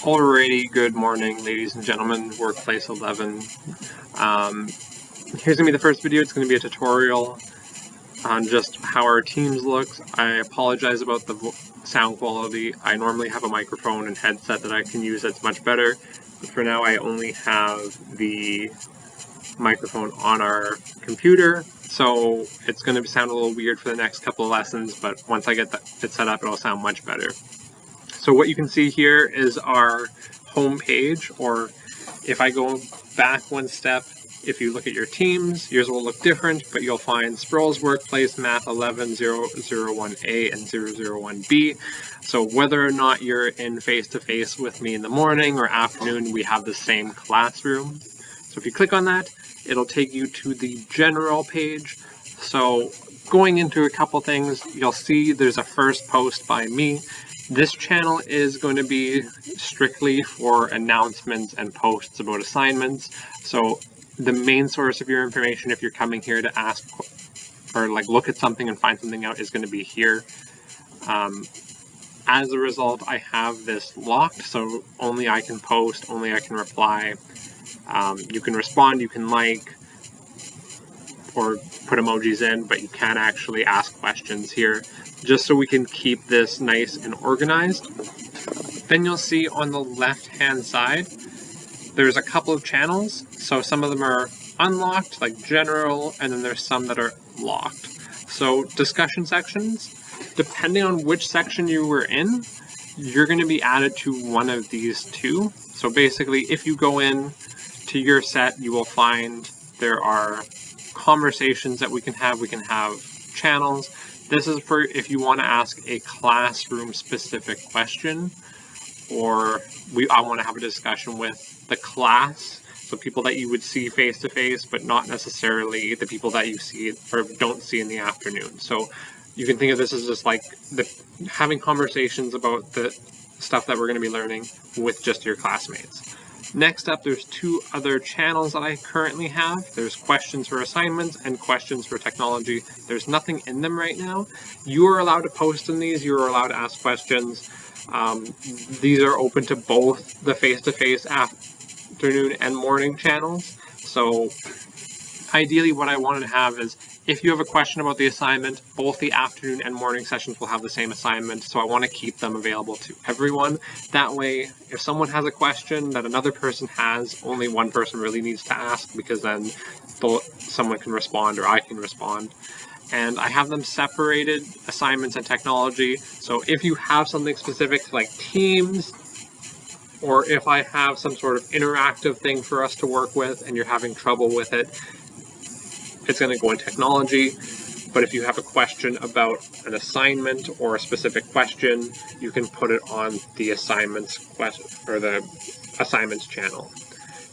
Alrighty, good morning, ladies and gentlemen, Workplace 11. Here's going to be the first video. It's going to be a tutorial on just how our Teams looks. I apologize about the sound quality. I normally have a microphone and headset that I can use that's much better, but for now I only have the microphone on our computer, so it's going to sound a little weird for the next couple of lessons, but once I get it set up, it'll sound much better. So what you can see here is our home page, or if I go back one step, if you look at your Teams, yours will look different, but you'll find Sproul's Workplace, Math 11, 001A, and 001B. So whether or not you're in face-to-face with me in the morning or afternoon, we have the same classroom. So if you click on that, it'll take you to the general page. So going into a couple things, you'll see there's a first post by me. This channel is going to be strictly for announcements and posts about assignments. So the main source of your information, if you're coming here to ask or look at something and find something out, is going to be here. As a result, I have this locked, so only I can post, only I can reply. You can respond, you can like, or put emojis in, but you can't actually ask questions here, just so we can keep this nice and organized. Then you'll see on the left-hand side, there's a couple of channels. So some of them are unlocked, like general, and then there's some that are locked. So discussion sections, depending on which section you were in, you're going to be added to one of these two. So basically, if you go in to your set, you will find there are conversations that we can have channels. This is for if you want to ask a classroom specific question, or I want to have a discussion with the class, so people that you would see face to face, but not necessarily the people that you see or don't see in the afternoon. So you can think of this as just like having conversations about the stuff that we're going to be learning with just your classmates. Next up, there's two other channels that I currently have. There's questions for assignments and questions for technology. There's nothing in them right now. You are allowed to post in these. You are allowed to ask questions. These are open to both the face-to-face afternoon and morning channels. So ideally what I wanted to have is, if you have a question about the assignment, both the afternoon and morning sessions will have the same assignment, so I want to keep them available to everyone. That way, if someone has a question that another person has, only one person really needs to ask, because then someone can respond or I can respond. And I have them separated, assignments and technology. So if you have something specific like Teams, or if I have some sort of interactive thing for us to work with and you're having trouble with it, it's going to go in technology. But if you have a question about an assignment or a specific question, you can put it on the assignments question or the assignments channel.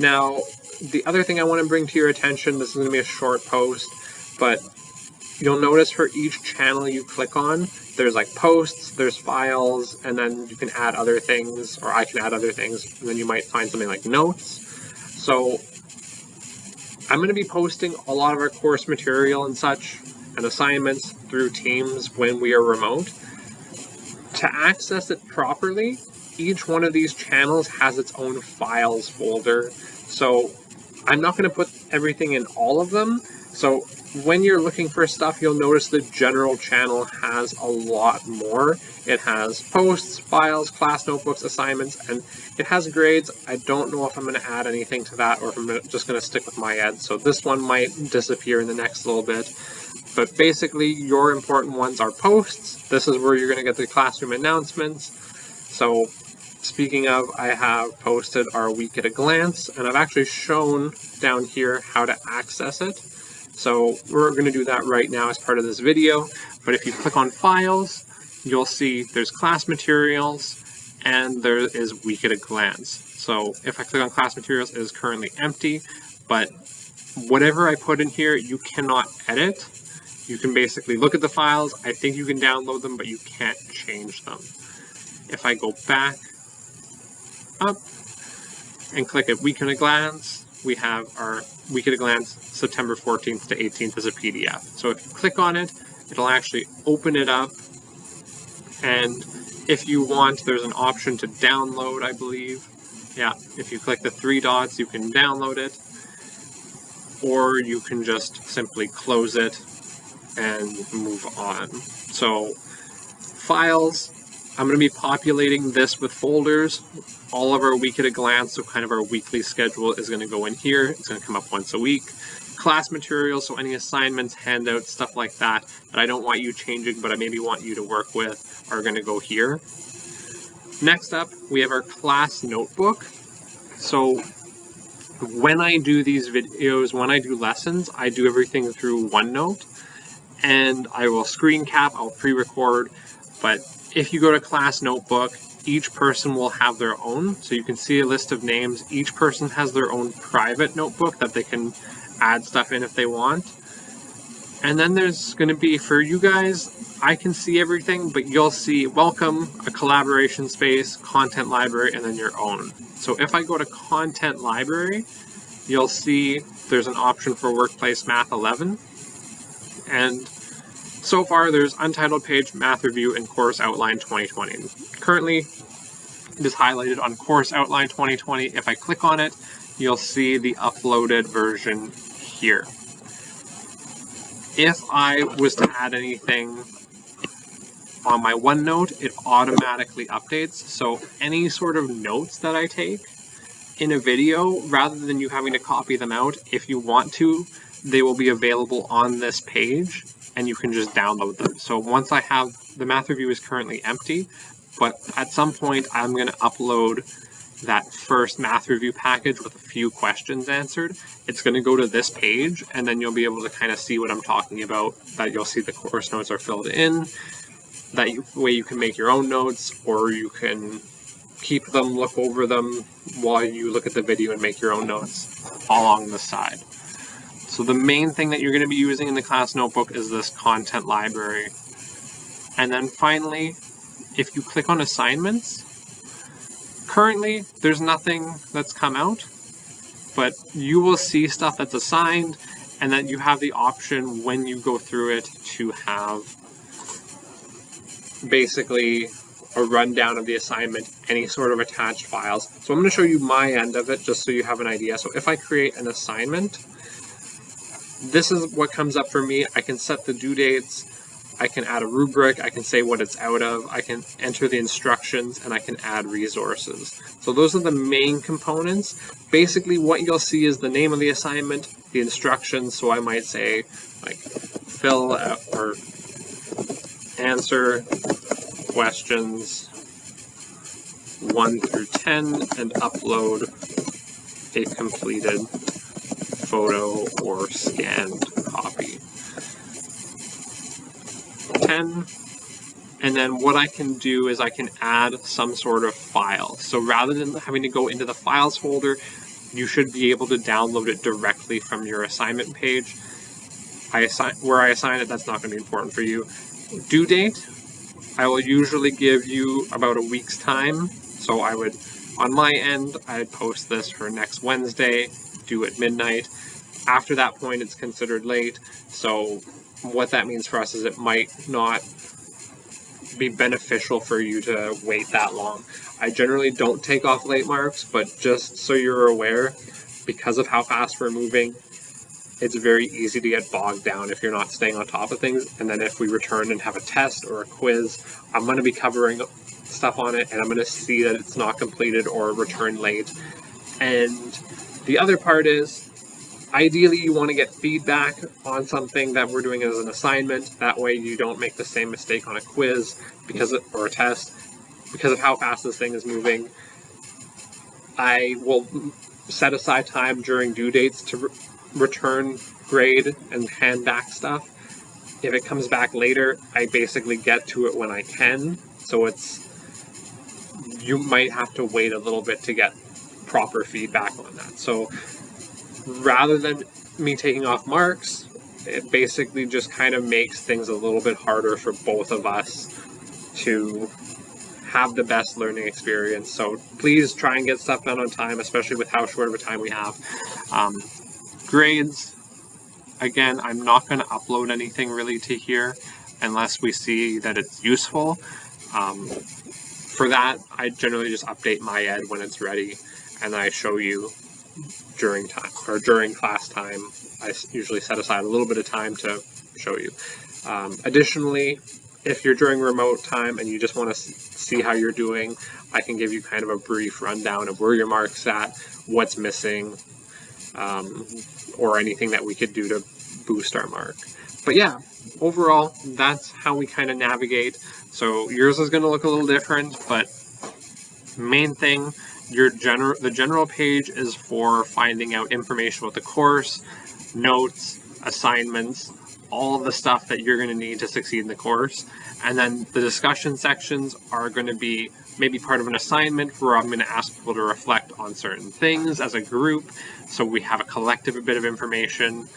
Now, the other thing I want to bring to your attention, this is going to be a short post, but you'll notice for each channel you click on, there's like posts, there's files, and then you can add other things, or I can add other things, and then you might find something like notes. So I'm going to be posting a lot of our course material and such and assignments through Teams when we are remote. To access it properly, each one of these channels has its own files folder. So I'm not going to put everything in all of them. So when you're looking for stuff, you'll notice the general channel has a lot more. It has posts, files, class notebooks, assignments, and it has grades. I don't know if I'm going to add anything to that or if I'm just going to stick with my ed. So this one might disappear in the next little bit. But basically, your important ones are posts. This is where you're going to get the classroom announcements. So speaking of, I have posted our week at a glance, and I've actually shown down here how to access it. So we're going to do that right now as part of this video. But if you click on files, you'll see there's class materials and there is week at a glance. So if I click on class materials, it is currently empty, but whatever I put in here, you cannot edit. You can basically look at the files. I think you can download them, but you can't change them. If I go back up and click at week at a glance, we have our week at a glance September 14th to 18th as a PDF. So if you click on it, it'll actually open it up and If you want, there's an option to download, I believe. Yeah, if you click the 3 dots, you can download it, or you can just simply close it and move on. So, files, I'm going to be populating this with folders. All of our week at a glance, so kind of our weekly schedule, is going to go in here. It's going to come up once a week. Class materials, so any assignments, handouts, stuff like that I don't want you changing, but I maybe want you to work with, are going to go here. Next up, we have our class notebook. So when I do these videos, when I do lessons, I do everything through OneNote, and I will screen cap, I'll pre-record, but if you go to class notebook, each person will have their own. So you can see a list of names. Each person has their own private notebook that they can add stuff in if they want. And then there's going to be, for you guys, I can see everything, but you'll see welcome, a collaboration space, content library, and then your own. So if I go to content library, you'll see there's an option for workplace math 11. And so far there's untitled page, math review, and course outline 2020. Currently it is highlighted on course outline 2020. If I click on it, you'll see the uploaded version here. If I was to add anything on my OneNote, it automatically updates. So any sort of notes that I take in a video, rather than you having to copy them out, if you want to, they will be available on this page and you can just download them. So once I have, the math review is currently empty, but at some point I'm going to upload that first math review package with a few questions answered. It's going to go to this page, and then you'll be able to kind of see what I'm talking about, that you'll see the course notes are filled in, that way you can make your own notes, or you can keep them, look over them while you look at the video and make your own notes along the side. So the main thing that you're going to be using in the class notebook is this content library. And then finally, if you click on assignments, currently there's nothing that's come out, but you will see stuff that's assigned, and then you have the option when you go through it to have basically a rundown of the assignment, any sort of attached files. So I'm going to show you my end of it just so you have an idea. So if I create an assignment, this is what comes up for me. I can set the due dates, I can add a rubric, I can say what it's out of, I can enter the instructions, and I can add resources. So those are the main components. Basically what you'll see is the name of the assignment, the instructions, so I might say like fill out or answer questions 1 through 10 and upload a completed photo or scanned copy. 10, and then what I can do is I can add some sort of file. So rather than having to go into the files folder, you should be able to download it directly from your assignment page. Where I assign it, that's not going to be important for you. Due date, I will usually give you about a week's time. So I would, on my end, I'd post this for next Wednesday, due at midnight. After that point, it's considered late. So what that means for us is it might not be beneficial for you to wait that long. I generally don't take off late marks, but just so you're aware, because of how fast we're moving, it's very easy to get bogged down if you're not staying on top of things. And then if we return and have a test or a quiz, I'm going to be covering stuff on it, and I'm going to see that it's not completed or returned late. And the other part is, ideally you want to get feedback on something that we're doing as an assignment. That way you don't make the same mistake on a quiz or a test. Because of how fast this thing is moving, I will set aside time during due dates to return, grade, and hand back stuff. If it comes back later, I basically get to it when I can. So you might have to wait a little bit to get proper feedback on that. So rather than me taking off marks, it basically just kind of makes things a little bit harder for both of us to have the best learning experience. So please try and get stuff done on time, especially with how short of a time we have. Grades, again, I'm not going to upload anything really to here unless we see that it's useful. For that, I generally just update MyEd when it's ready, and then I show you during class time. I usually set aside a little bit of time to show you. Additionally, if you're during remote time and you just want to see how you're doing, I can give you kind of a brief rundown of where your mark's at, what's missing, or anything that we could do to boost our mark. But yeah, overall, that's how we kind of navigate. So yours is going to look a little different, but main thing, the general page is for finding out information about the course, notes, assignments, all the stuff that you're going to need to succeed in the course. And then the discussion sections are going to be maybe part of an assignment where I'm going to ask people to reflect on certain things as a group, so we have a collective bit of information.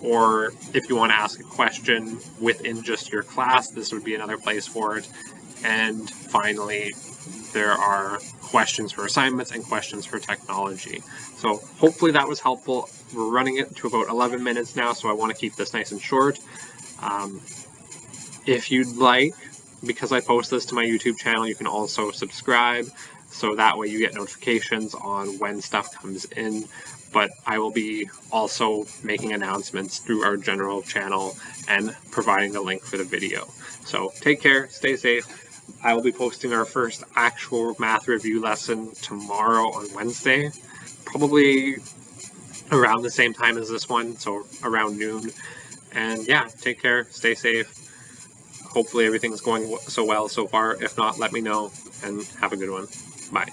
Or if you want to ask a question within just your class, this would be another place for it. And finally, there are questions for assignments and questions for technology. So hopefully that was helpful. We're running it to about 11 minutes now, so I want to keep this nice and short. If you'd like, because I post this to my YouTube channel, you can also subscribe, so that way you get notifications on when stuff comes in. But I will be also making announcements through our general channel and providing the link for the video. So take care, stay safe. I will be posting our first actual math review lesson tomorrow on Wednesday, probably around the same time as this one, so around noon. And yeah, take care, stay safe. Hopefully everything's going so well so far. If not, let me know, and have a good one. Bye.